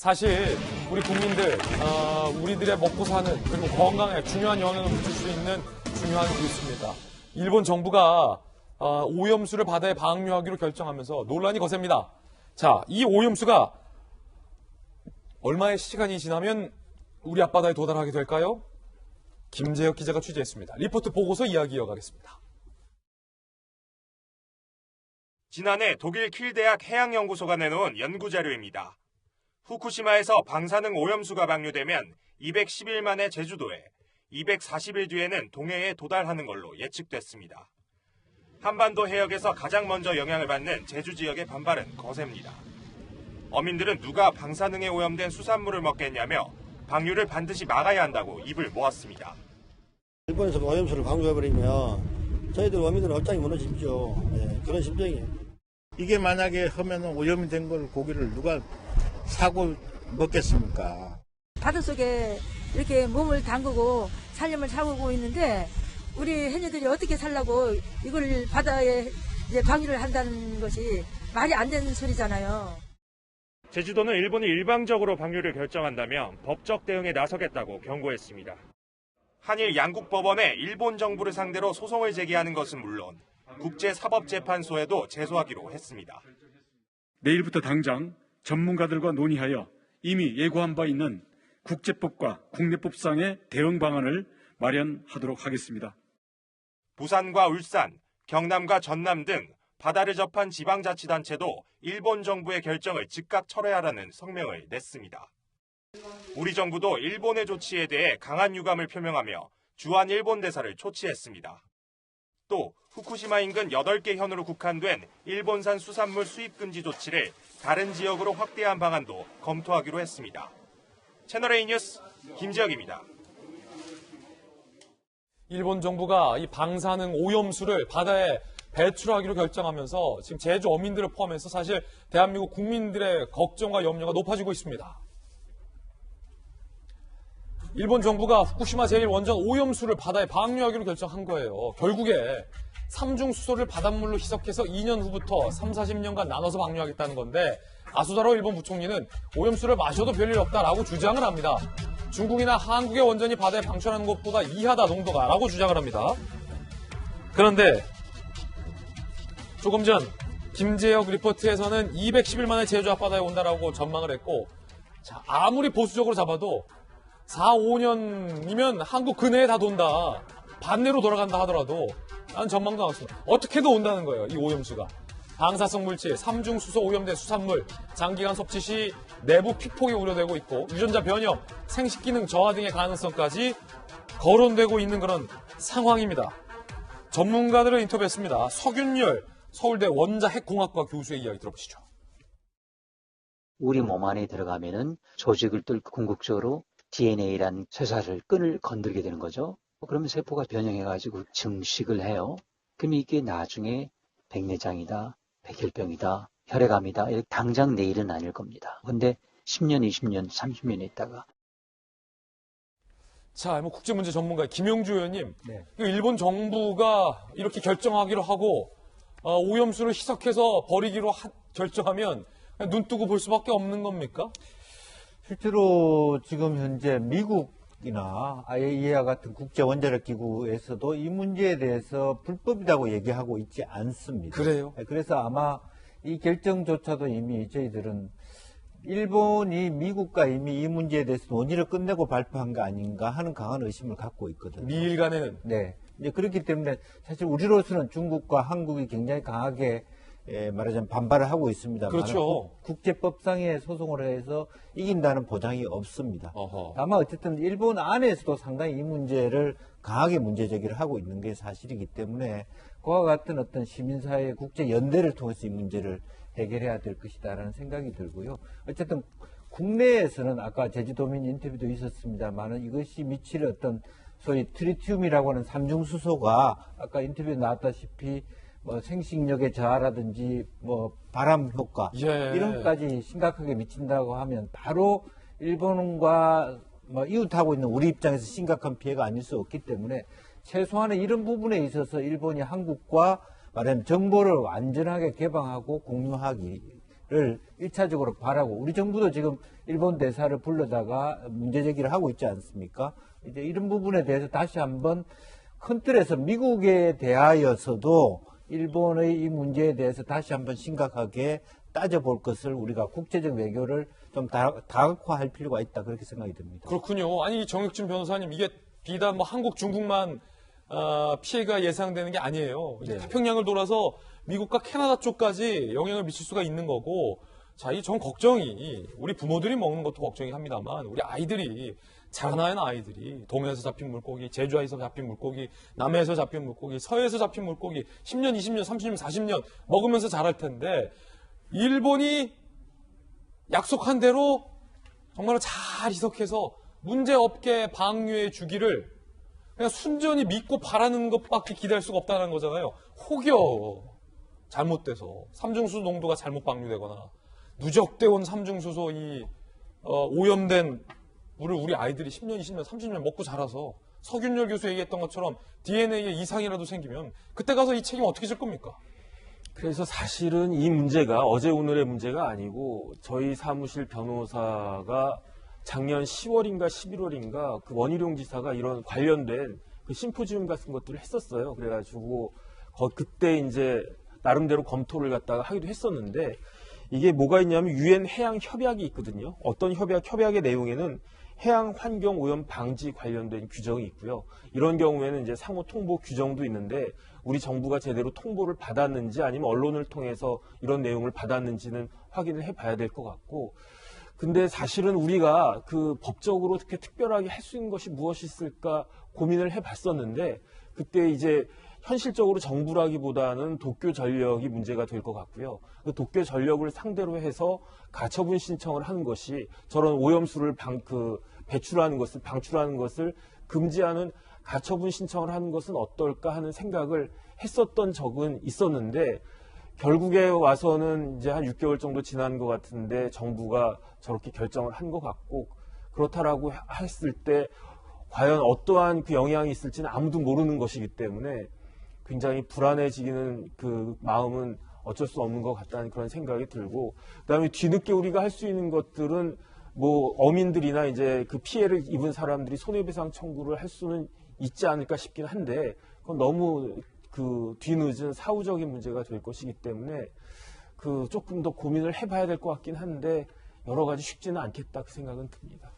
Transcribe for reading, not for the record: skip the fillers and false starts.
사실 우리 국민들, 우리들의 먹고 사는 그리고 건강에 중요한 영향을 미칠 수 있는 중요한 뉴스입니다. 일본 정부가 오염수를 바다에 방류하기로 결정하면서 논란이 거셉니다. 자, 이 오염수가 얼마의 시간이 지나면 우리 앞바다에 도달하게 될까요? 김재혁 기자가 취재했습니다. 리포트 보고서 이야기 이어가겠습니다. 지난해 독일 킬 대학 해양연구소가 내놓은 연구자료입니다. 후쿠시마에서 방사능 오염수가 방류되면 210일 만에 제주도에, 240일 뒤에는 동해에 도달하는 걸로 예측됐습니다. 한반도 해역에서 가장 먼저 영향을 받는 제주 지역의 반발은 거셉니다. 어민들은 누가 방사능에 오염된 수산물을 먹겠냐며 방류를 반드시 막아야 한다고 입을 모았습니다. 일본에서 오염수를 방류해버리면 저희들 어민들은 업장이 무너지죠. 네, 그런 심정이에요. 이게 만약에 하면 오염이 된 걸 고기를 누가 사고 먹겠습니까? 바닷속에 이렇게 몸을 담그고 살림을 차고 있는데 우리 해녀들이 어떻게 살라고 이걸 바다에 이제 방류를 한다는 것이 말이 안 되는 소리잖아요. 제주도는 일본이 일방적으로 방류를 결정한다면 법적 대응에 나서겠다고 경고했습니다. 한일 양국 법원에 일본 정부를 상대로 소송을 제기하는 것은 물론 국제사법재판소에도 제소하기로 했습니다. 내일부터 당장 전문가들과 논의하여 이미 예고한 바 있는 국제법과 국내법상의 대응 방안을 마련하도록 하겠습니다. 부산과 울산, 경남과 전남 등 바다를 접한 지방자치단체도 일본 정부의 결정을 즉각 철회하라는 성명을 냈습니다. 우리 정부도 일본의 조치에 대해 강한 유감을 표명하며 주한 일본 대사를 초치했습니다. 또 후쿠시마 인근 8개 현으로 국한된 일본산 수산물 수입 금지 조치를 다른 지역으로 확대한 방안도 검토하기로 했습니다. 채널A 뉴스 김지혁입니다. 일본 정부가 이 방사능 오염수를 바다에 배출하기로 결정하면서 지금 제주 어민들을 포함해서 사실 대한민국 국민들의 걱정과 염려가 높아지고 있습니다. 일본 정부가 후쿠시마 제1원전 오염수를 바다에 방류하기로 결정한 거예요. 결국에 삼중수소를 바닷물로 희석해서 2년 후부터 30-40년간 나눠서 방류하겠다는 건데 아수다로 일본 부총리는 오염수를 마셔도 별일 없다라고 주장을 합니다. 중국이나 한국의 원전이 바다에 방출하는 것보다 이하다 농도가 라고 주장을 합니다. 그런데 조금 전 김재혁 리포트에서는 210일 만에 제주 앞바다에 온다라고 전망을 했고 자, 아무리 보수적으로 잡아도 4-5년이면 한국 근해에 다 돈다. 반대로 돌아간다 하더라도 난 전망도 않습니다. 어떻게든 온다는 거예요. 이 오염수가. 방사성 물질, 삼중수소 오염된 수산물, 장기간 섭취 시 내부 피폭이 우려되고 있고 유전자 변형, 생식기능 저하 등의 가능성까지 거론되고 있는 그런 상황입니다. 전문가들을 인터뷰했습니다. 서균열 서울대 원자핵공학과 교수의 이야기 들어보시죠. 우리 몸 안에 들어가면은 조직을 뚫고 궁극적으로 DNA란 쇠사슬 끈을 건드리게 되는 거죠. 그러면 세포가 변형해가지고 증식을 해요. 그럼 이게 나중에 백내장이다, 백혈병이다, 혈액암이다. 이렇게 당장 내일은 아닐 겁니다. 근데 10년, 20년, 30년 있다가. 자, 국제문제 전문가 김용주 의원님. 네. 일본 정부가 이렇게 결정하기로 하고 오염수를 희석해서 버리기로 결정하면 눈 뜨고 볼 수밖에 없는 겁니까? 실제로 지금 현재 미국이나 IAEA 같은 국제원자력기구에서도 이 문제에 대해서 불법이라고 얘기하고 있지 않습니다. 그래요? 그래서 아마 이 결정조차도 이미 저희들은 일본이 미국과 이미 이 문제에 대해서 논의를 끝내고 발표한 거 아닌가 하는 강한 의심을 갖고 있거든요. 미일 간에는? 네. 이제 그렇기 때문에 사실 우리로서는 중국과 한국이 굉장히 강하게 말하자면 반발을 하고 있습니다. 그렇죠. 국제법상의 소송을 해서 이긴다는 보장이 없습니다. 어허. 다만 어쨌든 일본 안에서도 상당히 이 문제를 강하게 문제 제기를 하고 있는 게 사실이기 때문에 그와 같은 어떤 시민사회 국제 연대를 통해서 이 문제를 해결해야 될 것이다라는 생각이 들고요. 어쨌든 국내에서는 아까 제주도민 인터뷰도 있었습니다만은 이것이 미칠 어떤 소위 트리튬이라고 하는 삼중수소가 아까 인터뷰에 나왔다시피 생식력의 저하라든지 바람 효과 이런 것까지 심각하게 미친다고 하면 바로 일본과 이웃하고 있는 우리 입장에서 심각한 피해가 아닐 수 없기 때문에 최소한의 이런 부분에 있어서 일본이 한국과 말하자면 정보를 완전하게 개방하고 공유하기를 일차적으로 바라고, 우리 정부도 지금 일본 대사를 불러다가 문제 제기를 하고 있지 않습니까? 이제 이런 부분에 대해서 다시 한번 큰 틀에서 미국에 대하여서도 일본의 이 문제에 대해서 다시 한번 심각하게 따져볼 것을 우리가 국제적 외교를 좀 다각화할 필요가 있다, 그렇게 생각이 듭니다. 그렇군요. 아니, 정혁진 변호사님, 이게 비단 뭐 한국, 중국만 피해가 예상되는 게 아니에요. 이제 네. 태평양을 돌아서 미국과 캐나다 쪽까지 영향을 미칠 수가 있는 거고, 자, 이 전 걱정이 우리 부모들이 먹는 것도 걱정이 합니다만, 우리 아이들이, 자라나는 아이들이 동해에서 잡힌 물고기, 제주에서 잡힌 물고기, 남해에서 잡힌 물고기, 서해에서 잡힌 물고기 10년, 20년, 30년, 40년 먹으면서 자랄 텐데, 일본이 약속한 대로 정말로 잘 희석해서 문제없게 방류해 주기를 그냥 순전히 믿고 바라는 것밖에 기대할 수가 없다는 거잖아요. 혹여 잘못돼서 삼중수소 농도가 잘못 방류되거나 누적돼 온 삼중수소 이 오염된 물을 우리 아이들이 10년, 20년, 30년 먹고 자라서 서균열 교수 얘기했던 것처럼 DNA에 이상이라도 생기면 그때 가서 이 책임 어떻게 질 겁니까? 그래서 사실은 이 문제가 어제 오늘의 문제가 아니고 저희 사무실 변호사가 작년 10월인가 11월인가 그 원희룡 지사가 이런 관련된 그 심포지움 같은 것들을 했었어요. 그래가지고 그때 이제 나름대로 검토를 갖다가 하기도 했었는데 이게 뭐가 있냐면 유엔 해양 협약이 있거든요. 어떤 협약의 내용에는 해양 환경 오염 방지 관련된 규정이 있고요. 이런 경우에는 이제 상호 통보 규정도 있는데 우리 정부가 제대로 통보를 받았는지 아니면 언론을 통해서 이런 내용을 받았는지는 확인을 해봐야 될 것 같고, 근데 사실은 우리가 그 법적으로 어떻게 특별하게 할 수 있는 것이 무엇이 있을까 고민을 해봤었는데 그때 이제 현실적으로 정부라기보다는 도쿄 전력이 문제가 될 것 같고요. 그 도쿄 전력을 상대로 해서 가처분 신청을 하는 것이 저런 오염수를 배출하는 것을 방출하는 것을 금지하는 가처분 신청을 하는 것은 어떨까 하는 생각을 했었던 적은 있었는데 결국에 와서는 이제 한 6개월 정도 지난 것 같은데 정부가 저렇게 결정을 한 것 같고 그렇다라고 했을 때 과연 어떠한 그 영향이 있을지는 아무도 모르는 것이기 때문에 굉장히 불안해지기는 그 마음은 어쩔 수 없는 것 같다는 그런 생각이 들고 그다음에 뒤늦게 우리가 할 수 있는 것들은 뭐 어민들이나 이제 그 피해를 입은 사람들이 손해배상 청구를 할 수는 있지 않을까 싶긴 한데 그건 너무 그 뒤늦은 사후적인 문제가 될 것이기 때문에 그 조금 더 고민을 해봐야 될 것 같긴 한데 여러 가지 쉽지는 않겠다 그 생각은 듭니다.